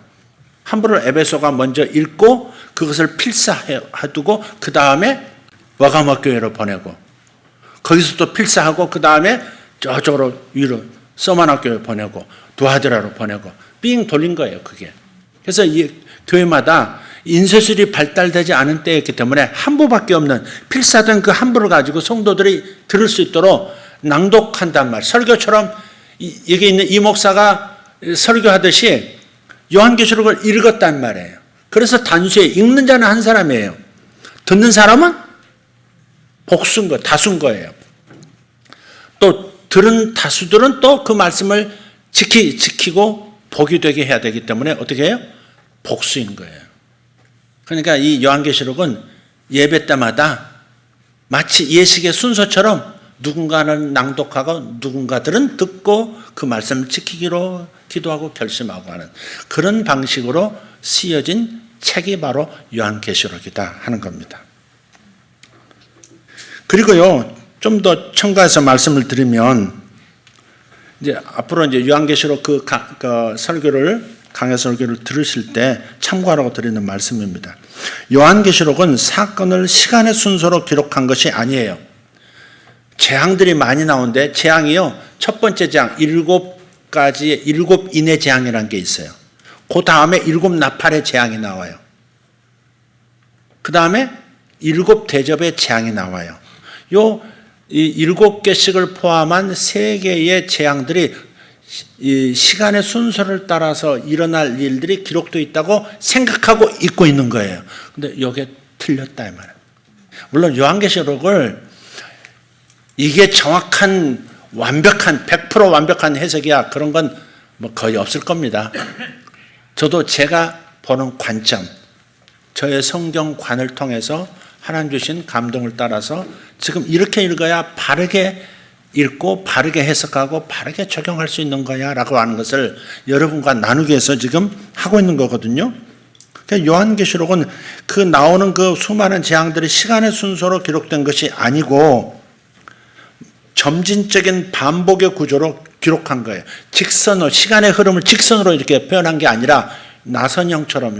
한 부를 에베소가 먼저 읽고 그것을 필사해두고 그 다음에 와가마 교회로 보내고 거기서 또 필사하고 그 다음에 저쪽으로 위로 서마나 교회 보내고 두하드라로 보내고 삥 돌린 거예요. 그게. 그래서 이 교회마다 인쇄술이 발달되지 않은 때였기 때문에 한 부밖에 없는 필사된 그 한 부를 가지고 성도들이 들을 수 있도록 낭독한단 말. 설교처럼 여기 있는 이 목사가 설교하듯이 요한계시록을 읽었단 말이에요. 그래서 단수에 읽는 자는 한 사람이에요. 듣는 사람은 복수인 거, 다수인 거예요. 또 들은 다수들은 또 그 말씀을 지키고 복이 되게 해야 되기 때문에 어떻게 해요? 복수인 거예요. 그러니까 이 요한계시록은 예배 때마다 마치 예식의 순서처럼 누군가는 낭독하고 누군가들은 듣고 그 말씀을 지키기로 기도하고 결심하고 하는 그런 방식으로 쓰여진 책이 바로 요한계시록이다 하는 겁니다. 그리고요, 좀 더 첨가해서 말씀을 드리면 이제 앞으로 이제 요한계시록 그 설교를 강해 설교를 들으실 때 참고하라고 드리는 말씀입니다. 요한계시록은 사건을 시간의 순서로 기록한 것이 아니에요. 재앙들이 많이 나오는데 재앙이요. 첫 번째 재앙 7가지의 7인의 재앙이라는 게 있어요. 그 다음에 7나팔의 재앙이 나와요. 그 다음에 7대접의 재앙이 나와요. 이 7개씩을 포함한 3개의 재앙들이 이 시간의 순서를 따라서 일어날 일들이 기록되어 있다고 생각하고 읽고 있는 거예요. 근데 이게 틀렸다 이 말이에요. 물론 요한계시록을 이게 정확한 완벽한 100% 완벽한 해석이야 그런 건 뭐 거의 없을 겁니다. 저도 제가 보는 관점, 저의 성경관을 통해서 하나님 주신 감동을 따라서 지금 이렇게 읽어야 바르게 읽고 바르게 해석하고 바르게 적용할 수 있는 거야 라고 하는 것을 여러분과 나누기 위해서 지금 하고 있는 거거든요. 그러니까 요한계시록은 그 나오는 그 수많은 재앙들이 시간의 순서로 기록된 것이 아니고 점진적인 반복의 구조로 기록한 거예요. 직선으로, 시간의 흐름을 직선으로 이렇게 표현한 게 아니라 나선형처럼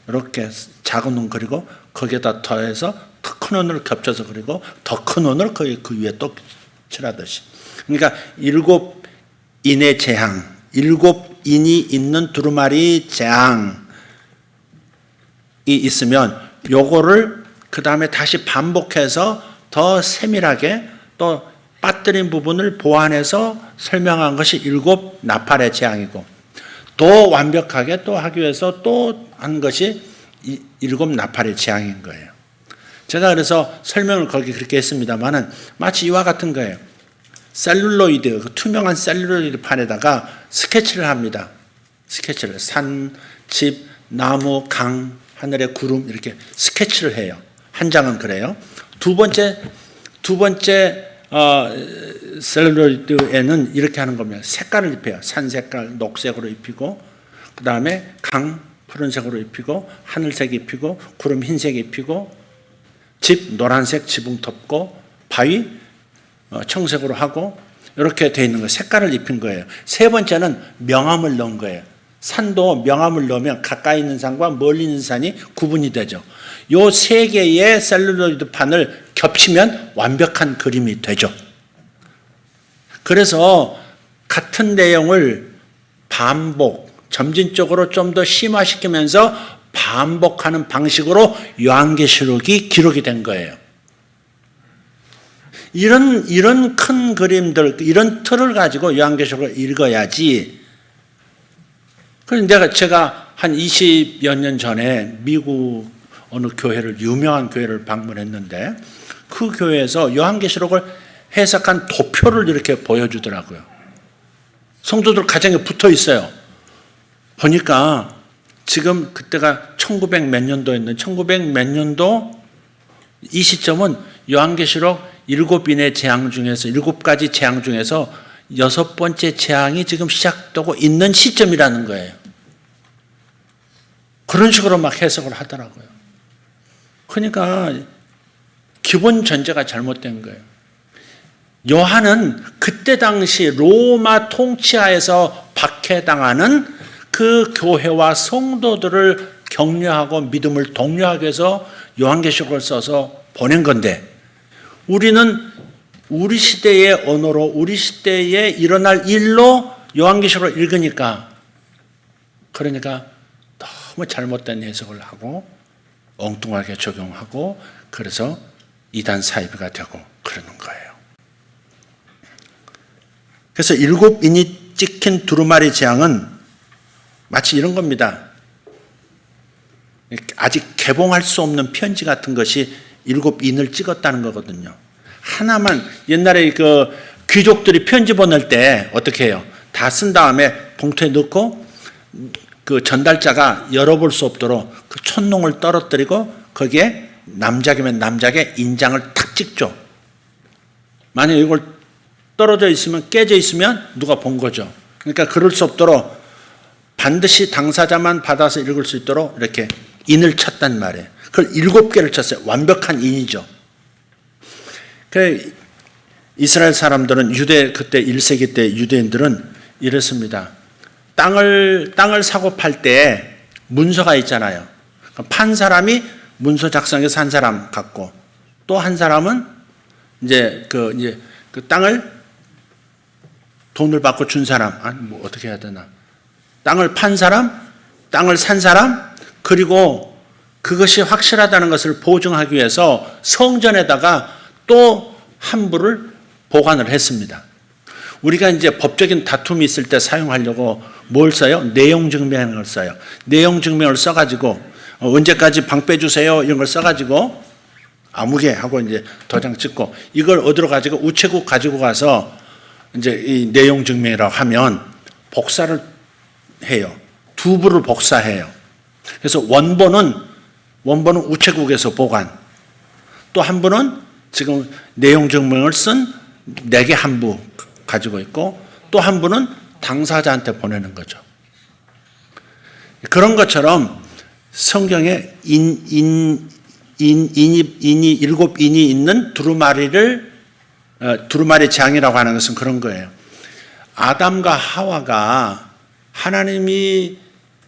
이렇게 작은 눈 그리고 거기에다 더해서 더 큰 눈을 겹쳐서 그리고 더 큰 눈을 그 위에 또 칠하듯이. 그러니까 7인의 재앙, 7인이 있는 두루마리 재앙이 있으면 요거를 그 다음에 다시 반복해서 더 세밀하게 또 빠뜨린 부분을 보완해서 설명한 것이 7나팔의 재앙이고 또 완벽하게 또 하기 위해서 또 한 것이 7나팔의 재앙인 거예요. 제가 그래서 설명을 거기 그렇게 했습니다만은 마치 이와 같은 거예요. 셀룰로이드, 그 투명한 셀룰로이드 판에다가 스케치를 합니다. 스케치를 산, 집, 나무, 강, 하늘의 구름 이렇게 스케치를 해요. 한 장은 그래요. 두 번째 셀룰로이드에는 이렇게 하는 겁니다. 색깔을 입혀요. 산 색깔 녹색으로 입히고 그 다음에 강 푸른색으로 입히고 하늘색 입히고 구름 흰색 입히고 집 노란색 지붕 덮고 바위 청색으로 하고 이렇게 돼 있는 거예요. 색깔을 입힌 거예요. 세 번째는 명암을 넣은 거예요. 산도 명암을 넣으면 가까이 있는 산과 멀리 있는 산이 구분이 되죠. 요 세 개의 셀룰로이드 판을 겹치면 완벽한 그림이 되죠. 그래서 같은 내용을 점진적으로 좀 더 심화시키면서 반복하는 방식으로 요한계시록이 기록이 된 거예요. 이런 큰 그림들, 이런 틀을 가지고 요한계시록을 읽어야지. 그래서 제가 한 20여 년 전에 미국 어느 유명한 교회를 방문했는데 그 교회에서 요한계시록을 해석한 도표를 이렇게 보여주더라고요. 성도들 가정에 붙어 있어요. 보니까 지금 그때가 1900 몇 년도였는데 1900 몇 년도 이 시점은 요한계시록 7인의 재앙 중에서 7가지 재앙 중에서 6번째 재앙이 지금 시작되고 있는 시점이라는 거예요. 그런 식으로 막 해석을 하더라고요. 그러니까 기본 전제가 잘못된 거예요. 요한은 그때 당시 로마 통치하에서 박해당하는 그 교회와 성도들을 격려하고 믿음을 독려하기 위해서 요한계시록을 써서 보낸 건데, 우리는 우리 시대의 언어로 우리 시대에 일어날 일로 요한계시록을 읽으니까, 그러니까 너무 잘못된 해석을 하고 엉뚱하게 적용하고, 그래서 이단 사이비가 되고 그러는 거예요. 그래서 7인이 찍힌 두루마리 재앙은 마치 이런 겁니다. 아직 개봉할 수 없는 편지 같은 것이 7인을 찍었다는 거거든요. 하나만, 옛날에 그 귀족들이 편지 보낼 때 어떻게 해요? 다 쓴 다음에 봉투에 넣고 그 전달자가 열어볼 수 없도록 그 촛농을 떨어뜨리고 거기에 남작이면 남작의 인장을 탁 찍죠. 만약 이걸 떨어져 있으면, 깨져 있으면 누가 본 거죠. 그러니까 그럴 수 없도록 반드시 당사자만 받아서 읽을 수 있도록 이렇게 인을 쳤단 말이에요. 그걸 7개를 쳤어요. 완벽한 인이죠. 그 이스라엘 사람들은 그때 1세기 때 유대인들은 이랬습니다. 땅을 사고 팔 때 문서가 있잖아요. 판 사람이 문서 작성해서 한 사람 갖고, 또 한 사람은 이제 그 땅을 돈을 받고 준 사람, 뭐 어떻게 해야 되나? 땅을 판 사람, 땅을 산 사람, 그리고 그것이 확실하다는 것을 보증하기 위해서 성전에다가 또 한 부를 보관을 했습니다. 우리가 이제 법적인 다툼이 있을 때 사용하려고 뭘 써요? 내용 증명을 써요. 내용 증명을 써가지고 언제까지 방 빼주세요 이런 걸 써가지고 아무개 하고 이제 도장 찍고, 이걸 어디로 가지고 우체국 가지고 가서 이제 이 내용 증명이라고 하면 복사를 해요. 2부를 복사해요. 그래서 원본은 우체국에서 보관, 또 한 부는 지금 내용 증명을 쓴 4개 한 부 가지고 있고, 또 한 부는 당사자한테 보내는 거죠. 그런 것처럼 성경에 인이 7인이 있는 두루마리 재앙이라고 하는 것은 그런 거예요. 아담과 하와가 하나님이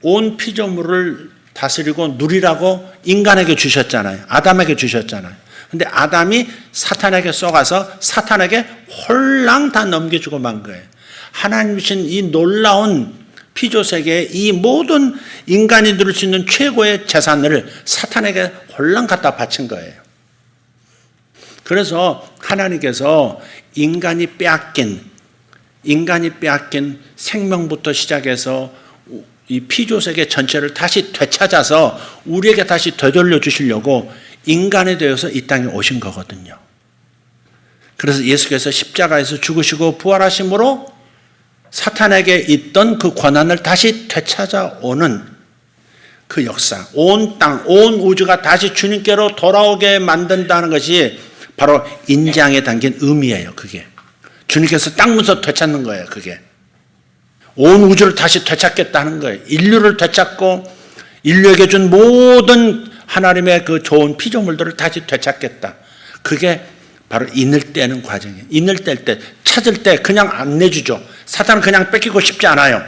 온 피조물을 다스리고 누리라고 인간에게 주셨잖아요. 아담에게 주셨잖아요. 근데 아담이 사탄에게 쏘가서 사탄에게 홀랑 다 넘겨주고 만 거예요. 하나님 주신 이 놀라운 피조세계의 이 모든 인간이 누릴 수 있는 최고의 재산을 사탄에게 홀랑 갖다 바친 거예요. 그래서 하나님께서 인간이 빼앗긴 생명부터 시작해서 이 피조세계 전체를 다시 되찾아서 우리에게 다시 되돌려 주시려고 인간에 되어서 이 땅에 오신 거거든요. 그래서 예수께서 십자가에서 죽으시고 부활하심으로 사탄에게 있던 그 권한을 다시 되찾아오는 그 역사, 온 땅, 온 우주가 다시 주님께로 돌아오게 만든다는 것이 바로 인장에 담긴 의미예요. 그게 주님께서 땅 문서 되찾는 거예요. 그게 온 우주를 다시 되찾겠다는 거예요. 인류를 되찾고 인류에게 준 모든 하나님의 그 좋은 피조물들을 다시 되찾겠다. 그게 바로 인을 떼는 과정이에요. 인을 뗄 때, 찾을 때 그냥 안 내주죠. 사탄은 그냥 뺏기고 싶지 않아요.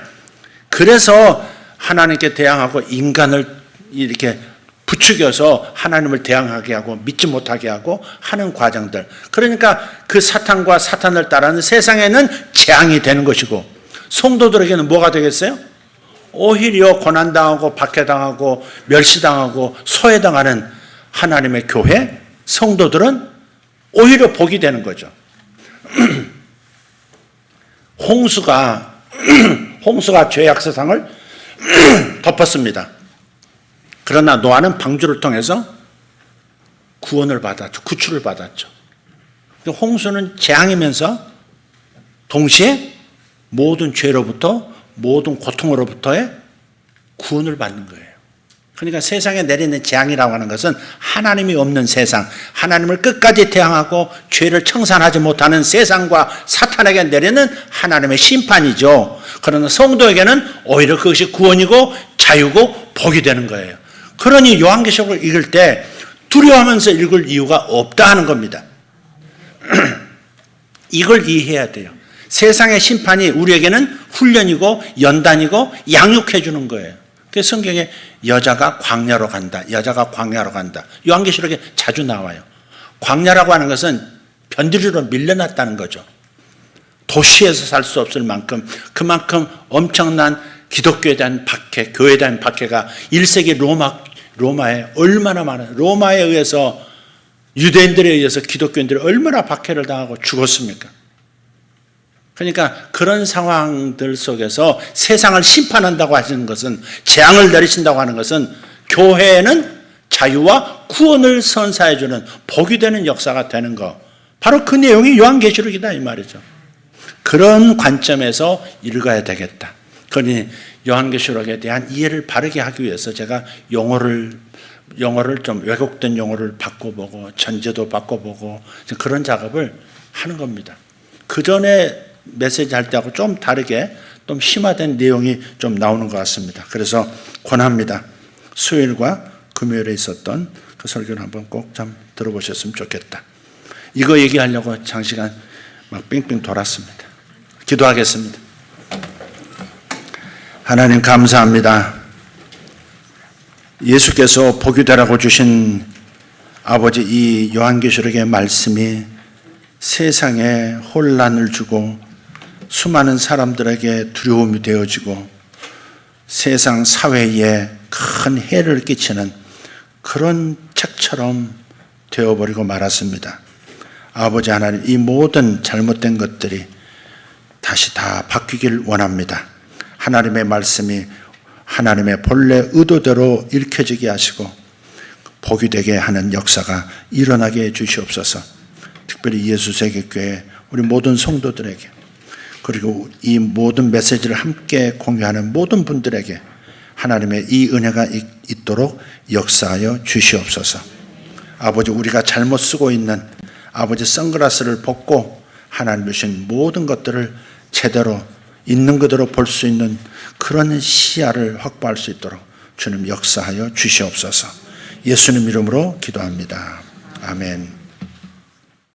그래서 하나님께 대항하고 인간을 이렇게 부추겨서 하나님을 대항하게 하고 믿지 못하게 하고 하는 과정들. 그러니까 그 사탄과 사탄을 따르는 세상에는 재앙이 되는 것이고, 성도들에게는 뭐가 되겠어요? 오히려 고난당하고 박해당하고 멸시당하고 소외당하는 하나님의 교회, 성도들은 오히려 복이 되는 거죠. 홍수가 죄악 세상을 덮었습니다. 그러나 노아는 방주를 통해서 구원을 받았죠. 구출을 받았죠. 홍수는 재앙이면서 동시에 모든 죄로부터 모든 고통으로부터의 구원을 받는 거예요. 그러니까 세상에 내리는 재앙이라고 하는 것은 하나님이 없는 세상, 하나님을 끝까지 대항하고 죄를 청산하지 못하는 세상과 사탄에게 내리는 하나님의 심판이죠. 그러나 성도에게는 오히려 그것이 구원이고 자유고 복이 되는 거예요. 그러니 요한계시록을 읽을 때 두려워하면서 읽을 이유가 없다 하는 겁니다. 이걸 이해해야 돼요. 세상의 심판이 우리에게는 훈련이고 연단이고 양육해 주는 거예요. 그래서 성경에 여자가 광야로 간다. 여자가 광야로 간다. 요한계시록에 자주 나와요. 광야라고 하는 것은 변두리로 밀려났다는 거죠. 도시에서 살 수 없을 만큼 그만큼 엄청난 기독교에 대한 박해, 교회에 대한 박해가 1세기 로마에 얼마나 많아요. 로마에 의해서 유대인들에 의해서 기독교인들이 얼마나 박해를 당하고 죽었습니까? 그러니까 그런 상황들 속에서 세상을 심판한다고 하시는 것은, 재앙을 내리신다고 하는 것은 교회에는 자유와 구원을 선사해 주는 복이 되는 역사가 되는 것, 바로 그 내용이 요한계시록이다 이 말이죠. 그런 관점에서 읽어야 되겠다. 그러니 요한계시록에 대한 이해를 바르게 하기 위해서 제가 용어를 좀 왜곡된 용어를 바꿔보고 전제도 바꿔보고 그런 작업을 하는 겁니다. 그 전에 메시지 할 때하고 좀 다르게 좀 심화된 내용이 좀 나오는 것 같습니다. 그래서 권합니다. 수요일과 금요일에 있었던 그 설교를 한번 꼭 좀 들어보셨으면 좋겠다. 이거 얘기하려고 장시간 막 빙빙 돌았습니다. 기도하겠습니다. 하나님 감사합니다. 예수께서 복이 되라고 주신 아버지 이 요한계시록의 말씀이 세상에 혼란을 주고 수많은 사람들에게 두려움이 되어지고 세상 사회에 큰 해를 끼치는 그런 책처럼 되어버리고 말았습니다. 아버지 하나님, 이 모든 잘못된 것들이 다시 다 바뀌길 원합니다. 하나님의 말씀이 하나님의 본래 의도대로 읽혀지게 하시고 복이 되게 하는 역사가 일어나게 해 주시옵소서. 특별히 예수세계교회 우리 모든 성도들에게, 그리고 이 모든 메시지를 함께 공유하는 모든 분들에게 하나님의 이 은혜가 있도록 역사하여 주시옵소서. 아버지, 우리가 잘못 쓰고 있는 아버지 선글라스를 벗고 하나님 주신 모든 것들을 제대로 있는 그대로 볼 수 있는 그런 시야를 확보할 수 있도록 주님 역사하여 주시옵소서. 예수님 이름으로 기도합니다. 아멘.